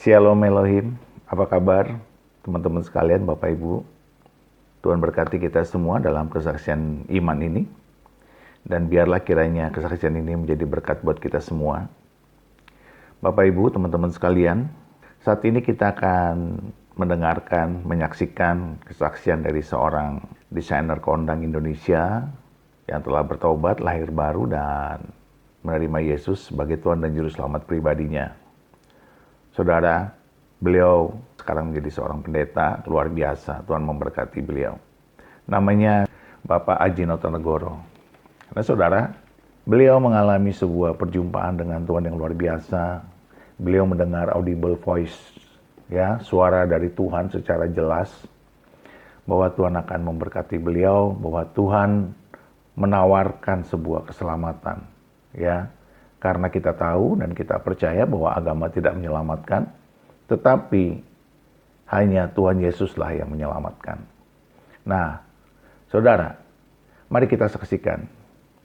Shalom Elohim, apa kabar teman-teman sekalian, Bapak Ibu? Tuhan berkati kita semua dalam kesaksian iman ini. Dan biarlah kiranya kesaksian ini menjadi berkat buat kita semua. Bapak Ibu, teman-teman sekalian, saat ini kita akan mendengarkan, menyaksikan kesaksian dari seorang desainer kondang Indonesia yang telah bertobat, lahir baru, dan menerima Yesus sebagai Tuhan dan Juru Selamat pribadinya. Saudara, beliau sekarang menjadi seorang pendeta luar biasa. Tuhan memberkati beliau. Namanya Bapak Aji Notonegoro. Nah saudara, beliau mengalami sebuah perjumpaan dengan Tuhan yang luar biasa. Beliau mendengar audible voice, ya, suara dari Tuhan secara jelas. Bahwa Tuhan akan memberkati beliau, bahwa Tuhan menawarkan sebuah keselamatan, ya. Karena kita tahu dan kita percaya bahwa agama tidak menyelamatkan, tetapi hanya Tuhan Yesuslah yang menyelamatkan. Nah, saudara, mari kita saksikan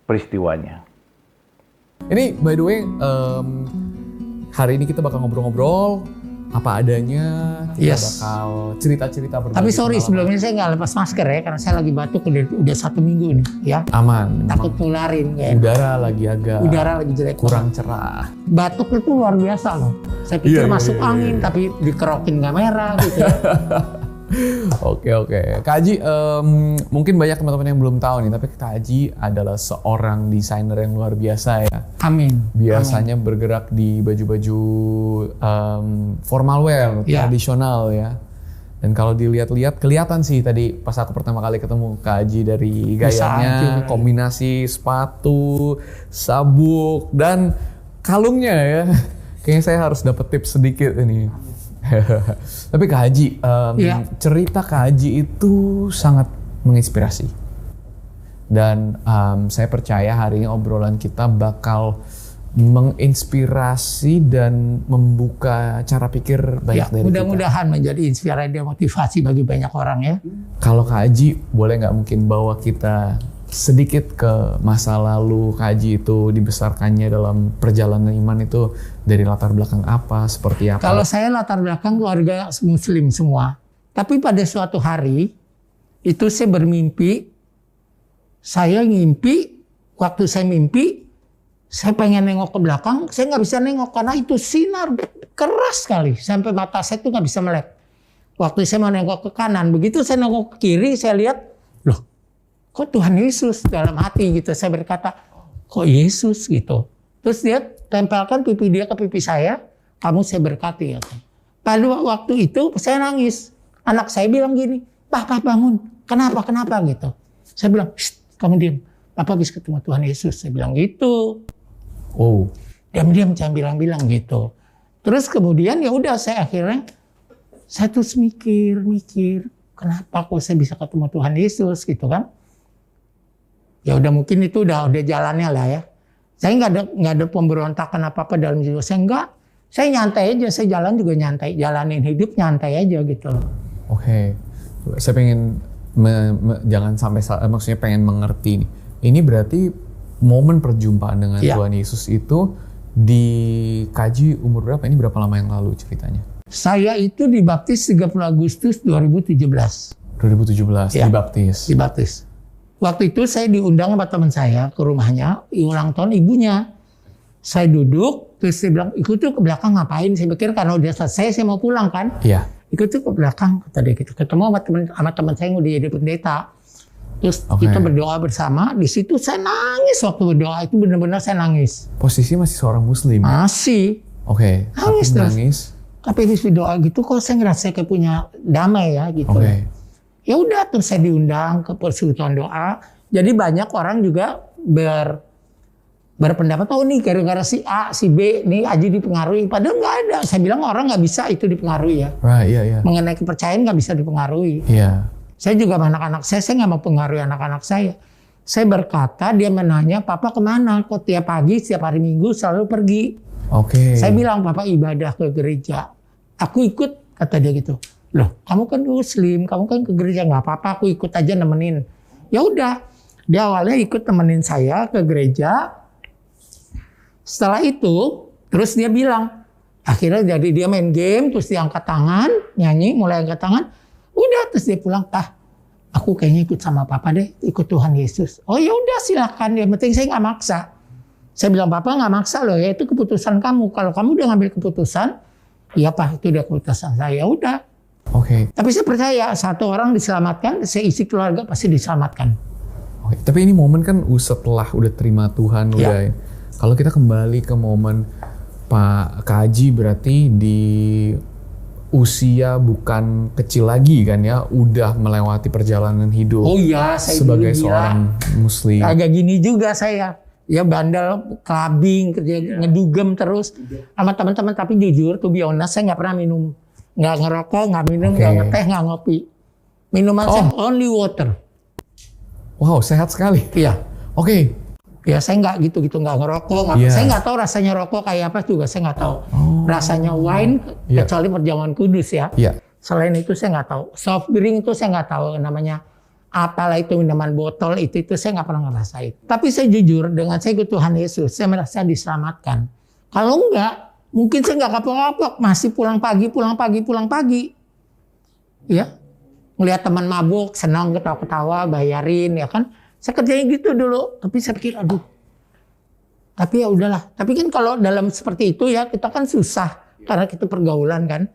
peristiwanya. Ini by the way, hari ini kita bakal ngobrol-ngobrol apa adanya, kita bakal cerita-cerita berbagi. Tapi sorry sebelumnya saya nggak lepas masker ya, karena saya lagi batuk udah 1 minggu nih ya. Aman. Takut nularin ya. Udara lagi jelek. Kurang cerah. Batuk itu luar biasa loh. Saya pikir masuk angin tapi dikerokin kamera gitu ya. Oke. Kak Aji, mungkin banyak teman-teman yang belum tahu nih, tapi Kak Aji adalah seorang desainer yang luar biasa ya. Amin. Biasanya bergerak di baju-baju formal wear, tradisional ya. Dan kalau dilihat-lihat, kelihatan sih tadi pas aku pertama kali ketemu Kak Aji dari gayanya, kombinasi sepatu, sabuk, dan kalungnya ya. Kayaknya saya harus dapat tips sedikit ini. Tapi Kak Haji, cerita Kak Haji itu sangat menginspirasi. Dan saya percaya hari ini obrolan kita bakal menginspirasi dan membuka cara pikir banyak dari kita. Mudah-mudahan menjadi inspirasi dan motivasi bagi banyak orang ya. Kalau Kak Haji, boleh nggak mungkin bawa kita sedikit ke masa lalu Kak Haji itu dibesarkannya dalam perjalanan iman itu dari latar belakang apa, seperti apa? Kalau saya latar belakang keluarga muslim semua. Tapi pada suatu hari itu saya bermimpi, waktu saya mimpi, saya pengen nengok ke belakang, saya nggak bisa nengok karena itu sinar keras sekali sampai mata saya tuh nggak bisa melek. Waktu saya mau nengok ke kanan, begitu saya nengok ke kiri, saya lihat, loh, kok Tuhan Yesus dalam hati gitu. Saya berkata, kok Yesus gitu. Terus dia tempelkan pipi dia ke pipi saya, kamu saya berkati. Ya. Pada waktu itu saya nangis. Anak saya bilang gini, Papa bangun, kenapa gitu. Saya bilang, kamu diam, Papa habis ketemu Tuhan Yesus. Saya bilang gitu. Oh. Diam-diam jangan bilang gitu. Terus kemudian ya udah saya terus mikir, kenapa kok saya bisa ketemu Tuhan Yesus gitu kan. Ya udah mungkin itu udah jalannya lah ya. Saya nggak ada pemberontakan apa dalam jiwa saya, enggak. Saya nyantai aja, saya jalan juga nyantai, jalanin hidup nyantai aja gitu loh. Oke. Saya pengen jangan sampai maksudnya pengen mengerti nih. Ini berarti momen perjumpaan dengan Tuhan Yesus itu dikaji umur berapa? Ini berapa lama yang lalu ceritanya? Saya itu dibaptis 30 Agustus 2017. 2017 dibaptis. Waktu itu saya diundang sama teman saya ke rumahnya, ulang tahun ibunya. Saya duduk, terus saya bilang, ikut tuh ke belakang ngapain? Saya pikir karena udah selesai saya mau pulang kan. Iya. Ikut tuh ke belakang, kata dia gitu. Ketemu sama teman saya yang udah jadi pendeta. Terus kita berdoa bersama, di situ saya nangis waktu berdoa, itu benar-benar saya nangis. Posisi masih seorang muslim? Masih. Oke. Nangis. Tapi habis berdoa gitu kok saya ngerasa kayak punya damai ya gitu. Ya udah terus saya diundang ke persekutuan doa. Jadi banyak orang juga berpendapat, oh nih gara-gara si A, si B, nih Aji dipengaruhi. Padahal nggak ada. Saya bilang orang nggak bisa itu dipengaruhi ya. Mengenai kepercayaan nggak bisa dipengaruhi. Saya juga sama anak-anak saya nggak mau pengaruhi anak-anak saya. Saya berkata, dia menanya, Papa kemana? Kok tiap pagi, setiap hari Minggu selalu pergi. Saya bilang, Papa ibadah ke gereja. Aku ikut, kata dia gitu. Loh, kamu kan muslim, kamu kan ke gereja, nggak apa-apa, aku ikut aja nemenin. Ya udah, dia awalnya ikut temenin saya ke gereja. Setelah itu, terus dia bilang, Akhirnya jadi dia main game, terus dia angkat tangan, nyanyi, mulai angkat tangan. Udah, terus dia pulang, "Pak, aku kayaknya ikut sama Papa deh, ikut Tuhan Yesus." "Oh ya udah silakan, yang penting saya nggak maksa." Saya bilang, "Papa nggak maksa loh, ya itu keputusan kamu. Kalau kamu udah ngambil keputusan, iya Pak, itu udah keputusan saya, udah." Oke. Tapi saya percaya satu orang diselamatkan, seisi keluarga pasti diselamatkan. Oke. Tapi ini momen kan setelah udah terima Tuhan, udah. Kalau kita kembali ke momen Pak Haji berarti di usia bukan kecil lagi kan ya, udah melewati perjalanan hidup. Oh iya, saya sebagai dulu seorang muslim. Agak gini juga saya. Ya bandel, clubbing, kerja ngedugem terus sama teman-teman. Tapi jujur, to be honest, saya nggak pernah minum. Nggak ngerokok, nggak minum, nggak ngeteh, nggak ngopi. Minuman saya only water. Wow, sehat sekali. Iya. Oke. Ya saya nggak gitu-gitu, nggak ngerokok. Saya nggak tahu rasanya rokok kayak apa juga, saya nggak tahu. Rasanya wine, kecuali perjamuan kudus ya. Selain itu saya nggak tahu. Soft drink itu saya nggak tahu namanya. Apalah itu minuman botol itu saya nggak pernah ngerasain. Tapi saya jujur, dengan saya ikut Tuhan Yesus, saya merasa diselamatkan. Kalau enggak, mungkin saya nggak kapok-kapok, masih pulang pagi. Ya, ngelihat teman mabuk, senang ketawa-ketawa, bayarin ya kan. Saya kerjain gitu dulu, tapi saya pikir aduh. Tapi ya udahlah. Tapi kan kalau dalam seperti itu ya kita kan susah karena kita pergaulan kan.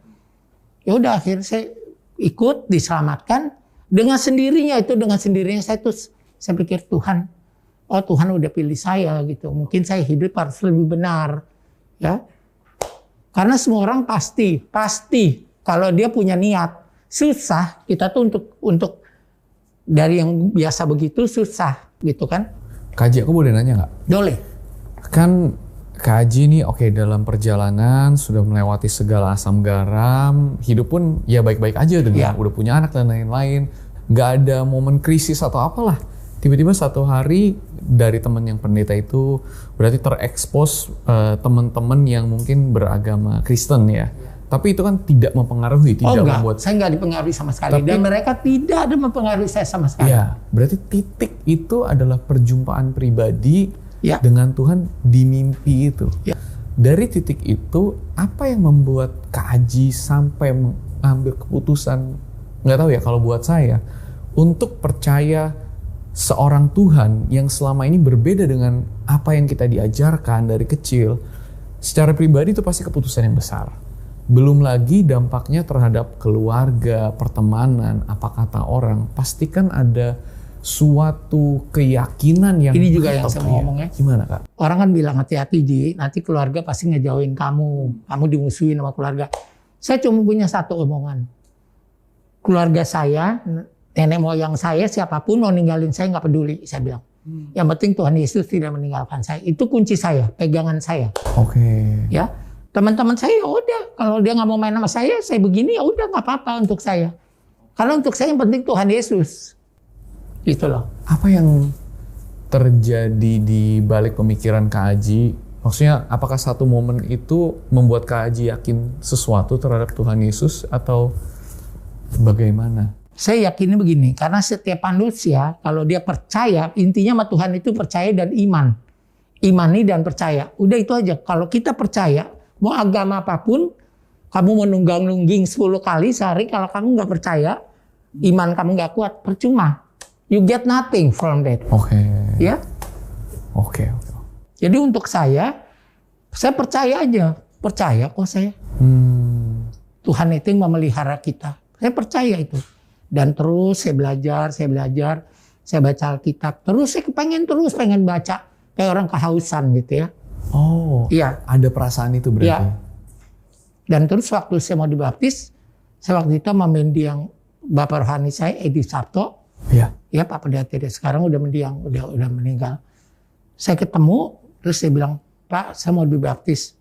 Ya udah akhirnya saya ikut diselamatkan dengan sendirinya saya pikir Tuhan, oh Tuhan udah pilih saya gitu. Mungkin saya hidup harus lebih benar ya. Karena semua orang pasti kalau dia punya niat, susah kita tuh untuk dari yang biasa begitu susah gitu kan. Kak Haji, aku boleh nanya nggak? Boleh. Kan Kak Haji nih dalam perjalanan sudah melewati segala asam garam, hidup pun ya baik-baik aja dengan udah punya anak dan lain-lain. Nggak ada momen krisis atau apalah. Tiba-tiba satu hari dari teman yang pendeta itu berarti terekspos teman-teman yang mungkin beragama Kristen ya. Tapi itu kan tidak mempengaruhi, membuat... Saya nggak dipengaruhi sama sekali. Dan mereka tidak ada mempengaruhi saya sama sekali. Ya, berarti titik itu adalah perjumpaan pribadi dengan Tuhan di mimpi itu. Ya. Dari titik itu, apa yang membuat Kak Haji sampai mengambil keputusan, nggak tahu ya kalau buat saya, untuk percaya seorang Tuhan yang selama ini berbeda dengan apa yang kita diajarkan dari kecil. Secara pribadi itu pasti keputusan yang besar. Belum lagi dampaknya terhadap keluarga, pertemanan, apa kata orang. Pastikan ada suatu keyakinan yang... Ini juga yang saya mau ngomongnya. Gimana Kak? Orang kan bilang hati-hati Ji, nanti keluarga pasti ngejauhin kamu. Kamu dimusuhin sama keluarga. Saya cuma punya satu omongan. Keluarga saya, nenek moyang saya, siapapun mau ninggalin saya nggak peduli, saya bilang. Yang penting Tuhan Yesus tidak meninggalkan saya. Itu kunci saya, pegangan saya. Oke. Ya. Teman-teman saya ya udah, kalau dia nggak mau main sama saya begini ya udah nggak apa-apa untuk saya. Karena untuk saya yang penting Tuhan Yesus, gitu loh. Apa yang terjadi di balik pemikiran Kak Haji? Maksudnya apakah satu momen itu membuat Kak Haji yakin sesuatu terhadap Tuhan Yesus atau bagaimana? Saya yakinnya begini, karena setiap manusia kalau dia percaya, intinya sama Tuhan itu percaya dan iman. Imani dan percaya. Udah itu aja. Kalau kita percaya, mau agama apapun, kamu mau nunggang-nungging 10 kali sehari, kalau kamu nggak percaya, iman kamu nggak kuat, percuma. You get nothing from that. Oke. Ya? Oke. Jadi untuk saya percaya aja. Percaya kok saya. Tuhan itu yang memelihara kita. Saya percaya itu. Dan terus saya belajar. Saya baca Alkitab. Terus saya pengen baca. Kayak orang kehausan gitu ya. Oh, iya. Ada perasaan itu berarti. Ya. Dan terus waktu saya mau dibaptis, saya waktu itu mendiang Bapak rohani saya, Edi Sabto. Iya. Ya Pak Pendeta sekarang udah mendiang, udah meninggal. Saya ketemu, terus saya bilang, Pak, saya mau dibaptis.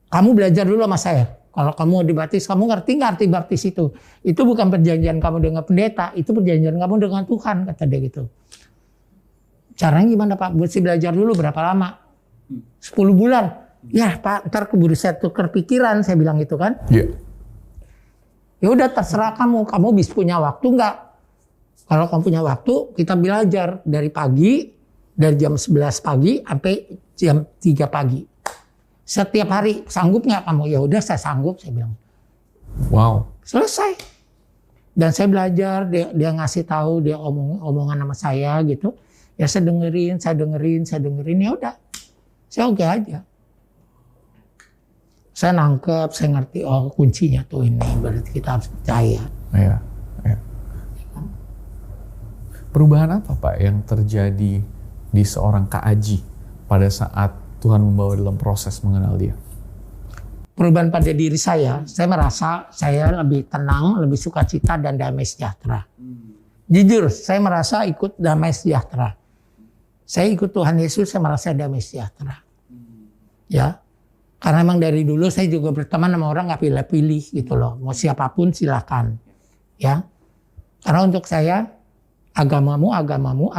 Kamu belajar dulu sama saya. Kalau kamu mau dibaptis, kamu ngerti nggak arti baptis itu? Itu bukan perjanjian kamu dengan pendeta, itu perjanjian kamu dengan Tuhan, kata dia gitu. Caranya gimana Pak? Buat saya belajar dulu berapa lama? 10 bulan. Ya Pak, ntar keburu saya tukar pikiran, saya bilang gitu kan. Iya. Ya udah terserah kamu bisa punya waktu nggak? Kalau kamu punya waktu, kita belajar dari pagi, dari jam 11 pagi sampai jam 3 pagi. Setiap hari, sanggup nggak kamu? Ya udah saya sanggup, saya bilang. Wow. Selesai. Dan saya belajar, dia ngasih tahu, dia omongan sama saya gitu. Ya saya dengerin, ya udah. Saya oke aja. Saya nangkep, saya ngerti, oh kuncinya tuh ini, berarti kita harus percaya. Iya. Perubahan apa Pak yang terjadi di seorang Kak Aji pada saat Tuhan membawa dalam proses mengenal dia? Perubahan pada diri saya merasa saya lebih tenang, lebih sukacita dan damai sejahtera. Jujur, saya merasa ikut damai sejahtera. Saya ikut Tuhan Yesus, saya merasa damai sejahtera. Ya, karena memang dari dulu saya juga berteman sama orang nggak pilih-pilih gitu loh. Mau siapapun silakan. Ya, karena untuk saya agamamu, agamaku.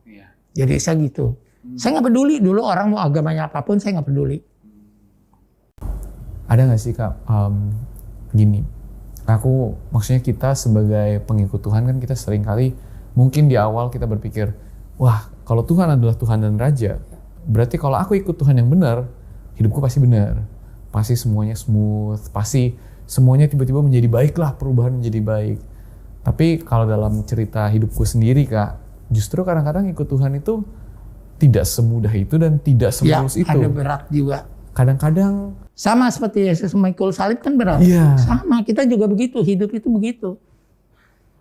Ya. Jadi saya gitu. Saya nggak peduli dulu orang mau agamanya apapun, saya nggak peduli. Ada nggak sih Kak, gini, maksudnya kita sebagai pengikut Tuhan kan kita sering kali mungkin di awal kita berpikir, wah kalau Tuhan adalah Tuhan dan Raja, berarti kalau aku ikut Tuhan yang benar, hidupku pasti benar, pasti semuanya smooth, pasti semuanya tiba-tiba menjadi baik lah, perubahan menjadi baik. Tapi kalau dalam cerita hidupku sendiri Kak, justru kadang-kadang ikut Tuhan itu tidak semudah itu dan tidak semulus itu. Ada berat juga. Kadang-kadang sama seperti Yesus memikul salib kan berat. Iya. Sama, kita juga begitu, hidup itu begitu.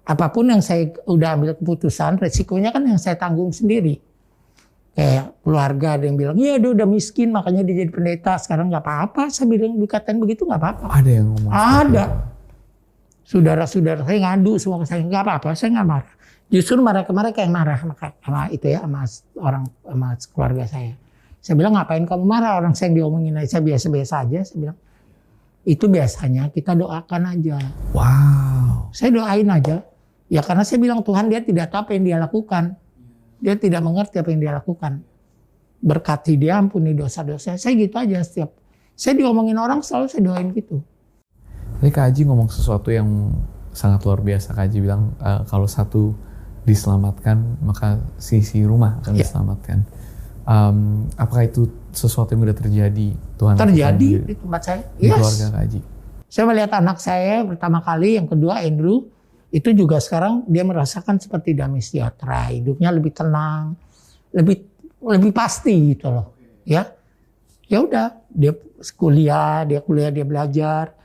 Apapun yang saya udah ambil keputusan, resikonya kan yang saya tanggung sendiri. Kayak keluarga ada yang bilang, iya dia udah miskin makanya dia jadi pendeta, sekarang nggak apa-apa. Saya bilang dikatain begitu nggak apa-apa. Ada yang ngomong. Ada. Saudara-saudara saya ngadu semua ke saya, nggak apa-apa, saya nggak marah. Justru mereka yang marah sama itu ya, sama keluarga saya. Saya bilang ngapain kamu marah, orang saya yang diomongin aja, saya biasa-biasa aja. Saya bilang itu biasanya kita doakan aja. Wow. Saya doain aja. Ya karena saya bilang Tuhan dia tidak tahu apa yang dia lakukan. Dia tidak mengerti apa yang dia lakukan. Berkati dia, ampuni dosa-dosa. Saya gitu aja setiap. Saya diomongin orang selalu saya doain gitu. Tadi Kak Aji ngomong sesuatu yang sangat luar biasa. Kak Aji bilang kalau satu diselamatkan maka sisi rumah akan diselamatkan. Apakah itu sesuatu yang sudah terjadi? Tuhan terjadi di tempat saya. Di keluarga Kak Aji. Saya melihat anak saya pertama kali, yang kedua Andrew, itu juga sekarang dia merasakan seperti damai sejahtera, hidupnya lebih tenang, lebih pasti gitu loh. Ya udah, dia kuliah, dia belajar.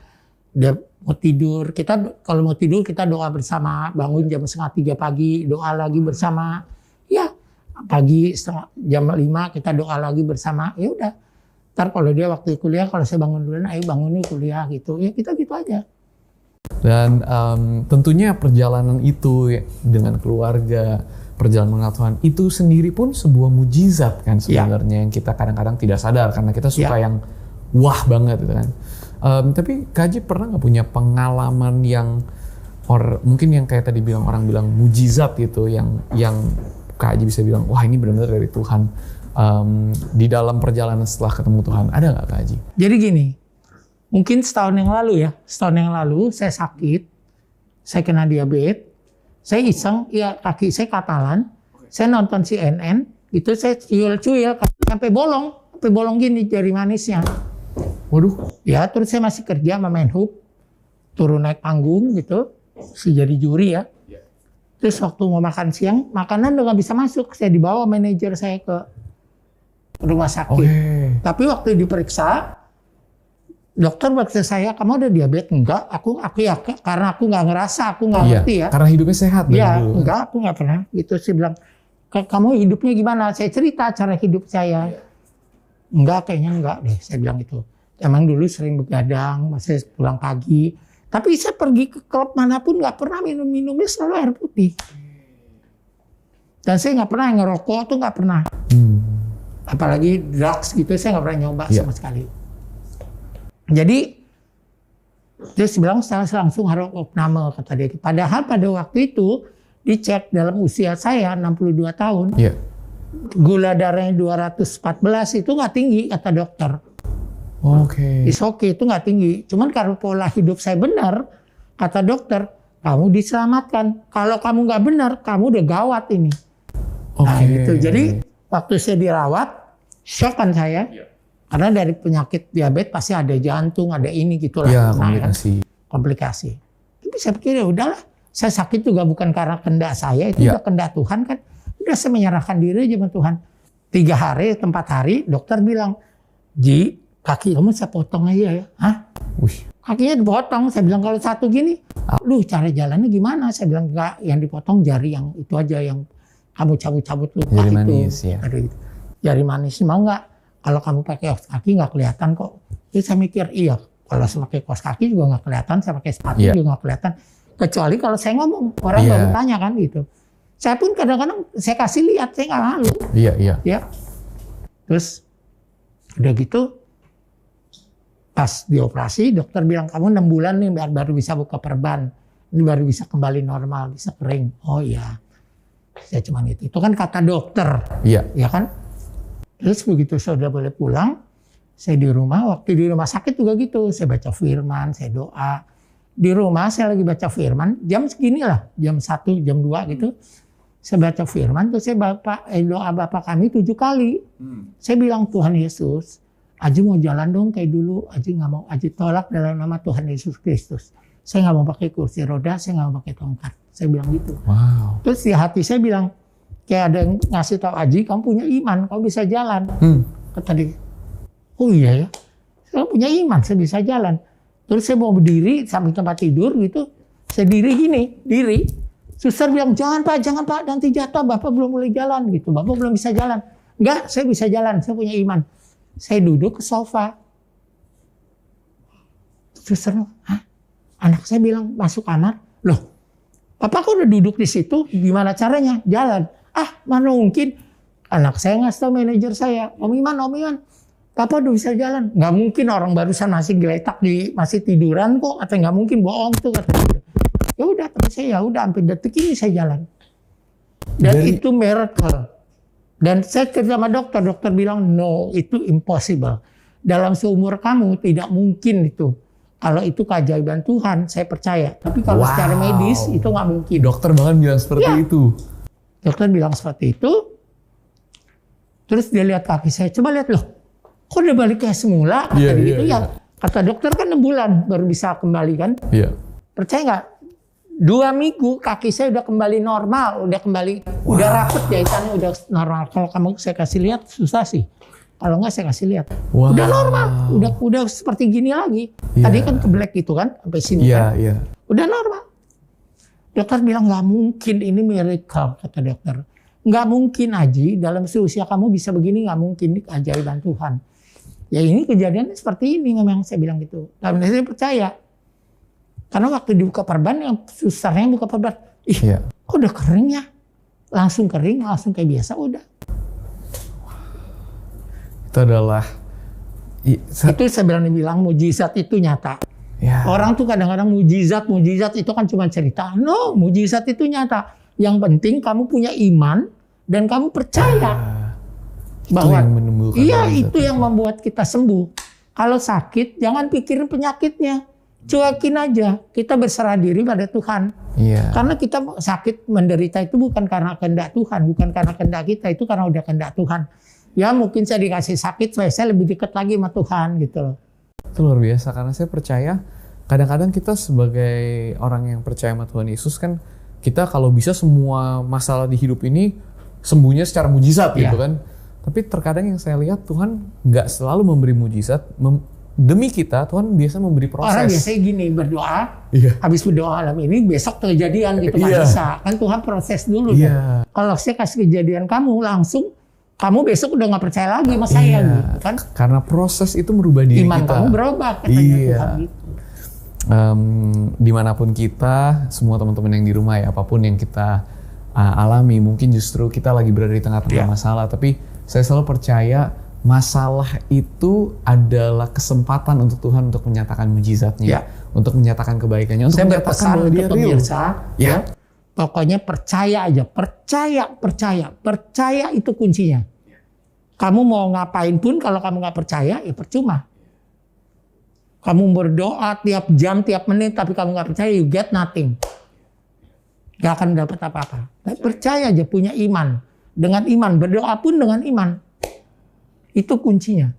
Dia mau tidur, kalau mau tidur kita doa bersama, bangun jam 2:30 pagi, doa lagi bersama. Ya, pagi jam 5 kita doa lagi bersama. Ya udah. Ntar kalau dia waktu kuliah, kalau saya bangun duluan, ayo bangun nih kuliah gitu. Ya kita gitu aja. Dan tentunya perjalanan itu dengan keluarga, perjalanan mengenal Tuhan itu sendiri pun sebuah mujizat kan sebenarnya yang kita kadang-kadang tidak sadar karena kita suka yang wah banget gitu kan. Tapi Kak Aji pernah nggak punya pengalaman yang mungkin yang kayak tadi orang bilang mujizat gitu, yang Kak Aji bisa bilang wah ini benar-benar dari Tuhan di dalam perjalanan setelah ketemu Tuhan, ada nggak Kak Aji? Jadi gini, mungkin setahun yang lalu saya sakit, saya kena diabetes, saya iseng, ya kaki saya katalan, saya nonton CNN, gitu saya cuyil sampai bolong gini jari manisnya. Waduh. Ya terus saya masih kerja sama Menhub, turun naik panggung gitu, jadi juri ya. Terus waktu mau makan siang, makanan udah nggak bisa masuk, saya dibawa manajer saya ke rumah sakit. Tapi waktu diperiksa, dokter berkata saya, kamu ada diabetes? Enggak, aku ya karena aku nggak ngerasa, aku nggak ngerti ya. Karena hidupnya sehat. Iya, enggak, aku nggak pernah. Gitu saya bilang, kamu hidupnya gimana? Saya cerita cara hidup saya. Enggak, kayaknya enggak deh, saya bilang gitu. Emang dulu sering begadang, masih pulang pagi. Tapi saya pergi ke klub manapun nggak pernah minumnya selalu air putih. Dan saya nggak pernah ngerokok tuh nggak pernah. Apalagi drugs gitu saya nggak pernah nyoba sama sekali. Jadi dia bilang saya langsung harus opname kata dia. Padahal pada waktu itu dicek dalam usia saya 62 tahun. Gula darahnya 214 itu nggak tinggi kata dokter. It's okay, itu nggak tinggi. Cuman karena pola hidup saya benar, kata dokter, kamu diselamatkan. Kalau kamu nggak benar, kamu udah gawat ini. Nah gitu. Jadi waktu saya dirawat, shock kan saya. Karena dari penyakit diabetes pasti ada jantung, ada ini gitulah. Iya, Kan? komplikasi. Komplikasi. Tapi saya pikir ya udahlah. Saya sakit juga bukan karena kehendak saya, itu udah kehendak Tuhan kan. Udah saya menyerahkan diri aja sama Tuhan. 3 hari, 4 hari, dokter bilang, Ji, kaki kamu saya potong aja ya. Hah? Kakinya dipotong. Saya bilang kalau satu gini, lu cara jalannya gimana? Saya bilang enggak, yang dipotong jari yang itu aja yang kamu cabut-cabut lupa jari itu. manis, ya. Jari manis mau nggak? Kalau kamu pakai kaos kaki nggak kelihatan kok. Jadi saya mikir iya, kalau saya pakai kaos kaki juga nggak kelihatan, saya pakai sepatu juga nggak kelihatan. Kecuali kalau saya ngomong, orang baru tanya kan gitu. Saya pun kadang-kadang saya kasih lihat, saya nggak malu. Iya. Ya. Terus udah gitu, pas dioperasi, dokter bilang kamu 6 bulan nih baru bisa buka perban. Ini baru bisa kembali normal, bisa kering. Oh iya. Saya cuma itu kan kata dokter. Iya. Ya kan? Terus begitu saya udah boleh pulang, saya di rumah, waktu di rumah sakit juga gitu. Saya baca firman, saya doa. Di rumah saya lagi baca firman, jam segini lah, jam 1, jam 2 gitu. Saya baca firman, terus saya doa Bapa kami 7 kali. Saya bilang, Tuhan Yesus, Aji mau jalan dong kayak dulu. Aji nggak mau, Aji tolak dalam nama Tuhan Yesus Kristus. Saya nggak mau pakai kursi roda, saya nggak mau pakai tongkat. Saya bilang gitu. Wow. Terus di hati saya bilang, kayak ada yang ngasih tahu Aji, kamu punya iman, kamu bisa jalan. Kata dia, oh iya ya, saya punya iman, saya bisa jalan. Terus saya mau berdiri sambil tempat tidur gitu, saya diri. Suster bilang, jangan Pak, nanti jatuh, Bapak belum boleh jalan gitu, Bapak belum bisa jalan. Enggak, saya bisa jalan, saya punya iman. Saya duduk ke sofa. Suster, hah? Anak saya bilang masuk kamar, loh, Papa kok udah duduk di situ, gimana caranya? Jalan. Mana mungkin. Anak saya ngasih tahu manajer saya, Om Iman, Papa udah bisa jalan. Nggak mungkin orang barusan masih geletak masih tiduran kok, atau nggak mungkin bohong tuh kata dia. Ya udah, tapi saya sampai detik ini saya jalan. Dan itu miracle. Dan saya cerita sama dokter bilang no, itu impossible. Dalam seumur kamu tidak mungkin itu. Kalau itu keajaiban Tuhan, saya percaya. Tapi kalau secara medis itu nggak mungkin. Dokter bahkan bilang seperti itu. Dokter bilang seperti itu. Terus dia lihat kaki saya. Coba lihat loh. Kok udah balik kayak semula? Kata dia gitu. Ya. Kata dokter kan 6 bulan baru bisa kembali kan. Iya. Percaya nggak? 2 minggu kaki saya udah kembali normal. Udah rapet jahitannya udah normal. Kalau kamu saya kasih lihat susah sih. Kalau nggak saya kasih lihat. Udah normal. Udah seperti gini lagi. Tadi kan keblek gitu kan. Sampai sini kan. Udah normal. Dokter bilang nggak mungkin ini miracle, kata dokter. Nggak mungkin Aji, dalam seusia kamu bisa begini, nggak mungkin, ini keajaiban Tuhan. Ya ini kejadiannya seperti ini memang, saya bilang gitu. Dan saya percaya. Karena waktu dibuka perban, yang susahnya buka perban, kok udah kering ya? Langsung kering, langsung kayak biasa, udah. Itu adalah... Itu saya bilang mujizat itu nyata. Ya. Orang tuh kadang-kadang mujizat itu kan cuma cerita. No, mujizat itu nyata. Yang penting kamu punya iman dan kamu percaya bahwa itu yang membuat kita sembuh. Kalau sakit jangan pikirin penyakitnya, cuekin aja. Kita berserah diri pada Tuhan. Karena kita sakit menderita itu bukan karena kehendak Tuhan, bukan karena kehendak kita, itu karena udah kehendak Tuhan. Ya mungkin saya dikasih sakit supaya saya lebih dekat lagi sama Tuhan gitu loh. Itu luar biasa, karena saya percaya kadang-kadang kita sebagai orang yang percaya sama Tuhan Yesus kan, kita kalau bisa semua masalah di hidup ini sembuhnya secara mujizat gitu kan. Tapi terkadang yang saya lihat Tuhan nggak selalu memberi mujizat. Demi kita Tuhan biasa memberi proses. Orang biasanya gini berdoa, habis berdoa malam ini besok kejadian gitu kan bisa. Kan Tuhan proses dulu. Kalau saya kasih kejadian kamu langsung, kamu besok udah nggak percaya lagi sama saya gitu kan. Karena proses itu merubah diri iman kita. Iman kamu berubah katanya Tuhan gitu. Dimanapun kita, semua teman-teman yang di rumah ya, apapun yang kita alami, mungkin justru kita lagi berada di tengah-tengah masalah, tapi saya selalu percaya masalah itu adalah kesempatan untuk Tuhan untuk menyatakan mujizatnya, untuk menyatakan kebaikannya, untuk menyatakan bahwa dia real. Pokoknya percaya aja, percaya itu kuncinya. Kamu mau ngapain pun kalau kamu nggak percaya, ya percuma. Kamu berdoa tiap jam, tiap menit, tapi kamu nggak percaya, you get nothing. Gak akan dapat apa-apa. Percaya aja, punya iman. Dengan iman, berdoa pun dengan iman. Itu kuncinya.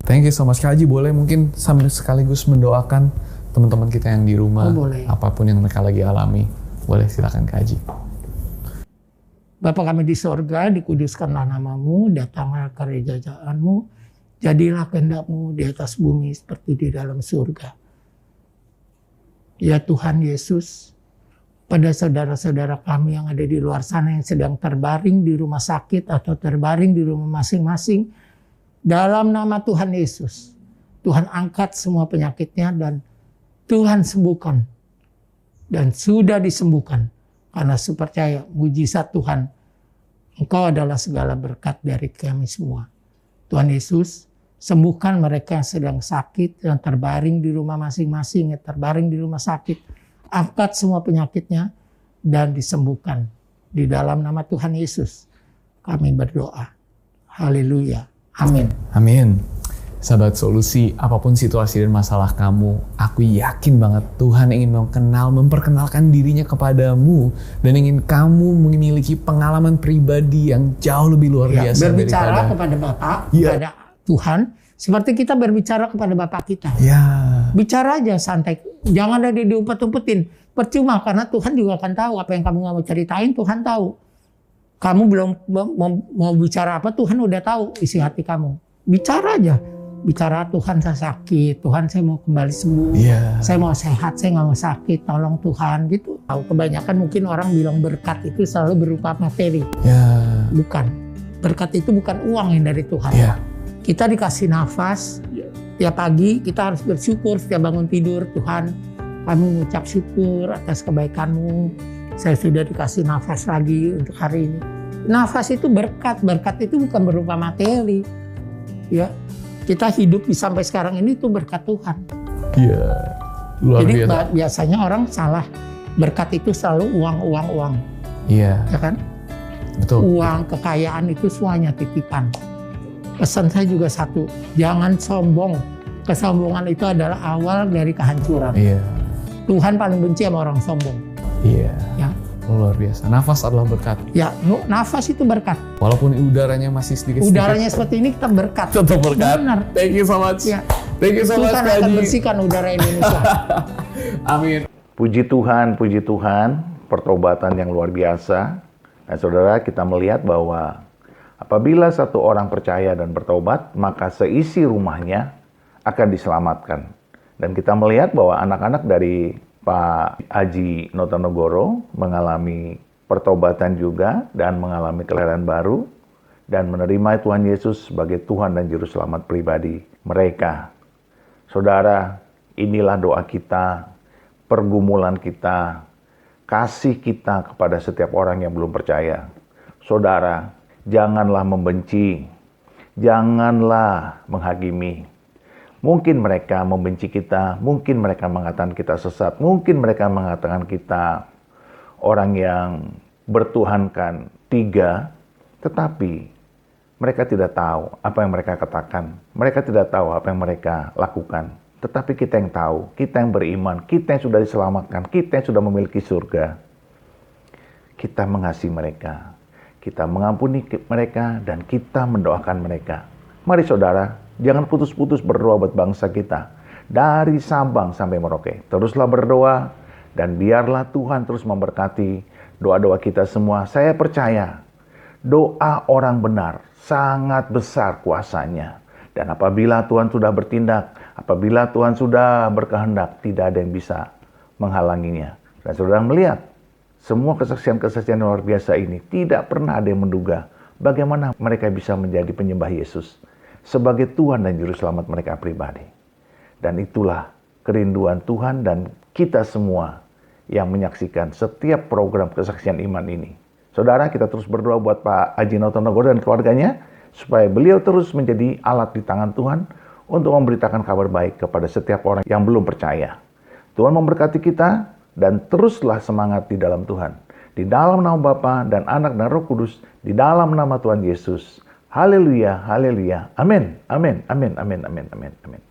Thank you so much Kak Haji. Boleh mungkin sambil sekaligus mendoakan teman-teman kita yang di rumah, boleh. Apapun yang mereka lagi alami. Boleh, silakan Kak Haji. Bapa kami di sorga, dikuduskanlah namamu, datanglah kerajaanmu, jadilah kehendak-mu di atas bumi seperti di dalam surga. Ya Tuhan Yesus, pada saudara-saudara kami yang ada di luar sana yang sedang terbaring di rumah sakit atau terbaring di rumah masing-masing, dalam nama Tuhan Yesus, Tuhan angkat semua penyakitnya dan Tuhan sembuhkan. Dan sudah disembuhkan. Karena percaya mujizat Tuhan, Engkau adalah segala berkat dari kami semua. Tuhan Yesus, sembuhkan mereka yang sedang sakit, yang terbaring di rumah masing-masing, yang terbaring di rumah sakit. Angkat semua penyakitnya dan disembuhkan. Di dalam nama Tuhan Yesus, kami berdoa. Haleluya. Amin. Amin. Sahabat Solusi, apapun situasi dan masalah kamu, aku yakin banget Tuhan ingin memperkenalkan dirinya kepadamu dan ingin kamu memiliki pengalaman pribadi yang jauh lebih luar biasa berbicara kepada Bapak, kepada Tuhan, seperti kita berbicara kepada Bapak kita. Bicara aja santai, jangan ada diumpet-umpetin. Percuma, karena Tuhan juga akan tahu apa yang kamu nggak mau ceritain. Tuhan tahu. Kamu belum mau bicara apa, Tuhan udah tahu isi hati kamu. Bicara aja. Bicara, Tuhan saya sakit, Tuhan saya mau kembali sembuh, saya mau sehat, saya nggak mau sakit, tolong Tuhan gitu. Tahu kebanyakan mungkin orang bilang berkat itu selalu berupa materi, bukan. Berkat itu bukan uang yang dari Tuhan. Kita dikasih nafas, tiap pagi kita harus bersyukur setiap bangun tidur. Tuhan, kami mengucap syukur atas kebaikan-Mu. Saya sudah dikasih nafas lagi untuk hari ini. Nafas itu berkat itu bukan berupa materi, ya. Kita hidup sampai sekarang ini tuh berkat Tuhan. Luar Jadi biasa. Biasanya orang salah, berkat itu selalu uang. Ya kan? Betul. Uang, kekayaan itu semuanya titipan. Pesan saya juga satu, jangan sombong. Kesombongan itu adalah awal dari kehancuran. Tuhan paling benci sama orang sombong. Ya. Luar biasa. Nafas adalah berkat. Ya, nafas itu berkat. Walaupun udaranya masih sedikit-sedikit. Udaranya seperti ini kita berkat. Tetap berkat. Benar. Thank you so much. Thank you so much. Tuhan akan bersihkan udara Indonesia. Amin. Puji Tuhan, pertobatan yang luar biasa. Nah, saudara, kita melihat bahwa apabila satu orang percaya dan bertobat, maka seisi rumahnya akan diselamatkan. Dan kita melihat bahwa anak-anak dari Pak Aji Notonegoro mengalami pertobatan juga dan mengalami kelahiran baru dan menerima Tuhan Yesus sebagai Tuhan dan Juru Selamat pribadi mereka. Saudara, inilah doa kita, pergumulan kita, kasih kita kepada setiap orang yang belum percaya. Saudara, janganlah membenci, janganlah menghakimi. Mungkin mereka membenci kita, mungkin mereka mengatakan kita sesat, mungkin mereka mengatakan kita orang yang bertuhankan tiga, tetapi mereka tidak tahu apa yang mereka katakan, mereka tidak tahu apa yang mereka lakukan. Tetapi kita yang tahu, kita yang beriman, kita yang sudah diselamatkan, kita yang sudah memiliki surga, kita mengasihi mereka, kita mengampuni mereka, dan kita mendoakan mereka. Mari saudara, jangan putus-putus berdoa buat bangsa kita. Dari Sabang sampai Merauke. Teruslah berdoa dan biarlah Tuhan terus memberkati doa-doa kita semua. Saya percaya doa orang benar sangat besar kuasanya. Dan apabila Tuhan sudah bertindak, apabila Tuhan sudah berkehendak, tidak ada yang bisa menghalanginya. Dan saudara melihat semua kesaksian-kesaksian luar biasa ini, tidak pernah ada yang menduga bagaimana mereka bisa menjadi penyembah Yesus sebagai Tuhan dan Juru Selamat mereka pribadi. Dan itulah kerinduan Tuhan dan kita semua yang menyaksikan setiap program kesaksian iman ini. Saudara, kita terus berdoa buat Pak Aji Notonegoro dan keluarganya, supaya beliau terus menjadi alat di tangan Tuhan untuk memberitakan kabar baik kepada setiap orang yang belum percaya. Tuhan memberkati kita dan teruslah semangat di dalam Tuhan. Di dalam nama Bapa dan Anak dan Roh Kudus, di dalam nama Tuhan Yesus. Haleluya, haleluya. Amin, amin, amin, amin, amin, amin, amin.